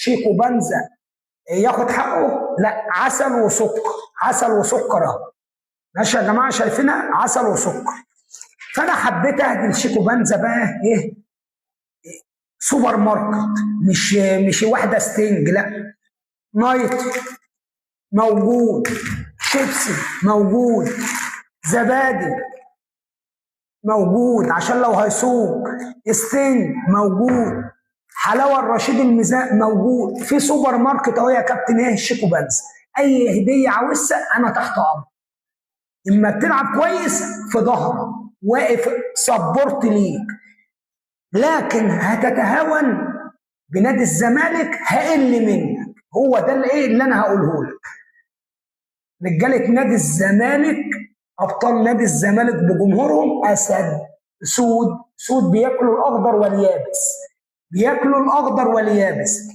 شيكو بنزا ياخد حقه؟ لا، عسل وسكر، عسل وسكر اهو. ماشي يا جماعه، شايفينها عسل وسكر. فانا حبيت اهدي لشيكو بنزا بقى ايه؟ سوبر ماركت، مش واحده ستينج، لا، نايت موجود، شيبسي موجود، زبادي موجود عشان لو هيسوق، ستينج موجود، حلاوه الرشيد الميزان موجود. في سوبر ماركت اهو يا كابتن ايه؟ شيكو بنزا. اي هديه عاوزها انا تحت امر. اما بتلعب كويس في ظهرك، واقف سبورت ليك. لكن هتتهاون بنادي الزمالك هقل منك. هو ده اللي انا هقوله لك. رجاله نادي الزمالك، ابطال نادي الزمالك بجمهورهم اسد، سود بياكلوا الاخضر واليابس، بياكلوا الاخضر واليابس.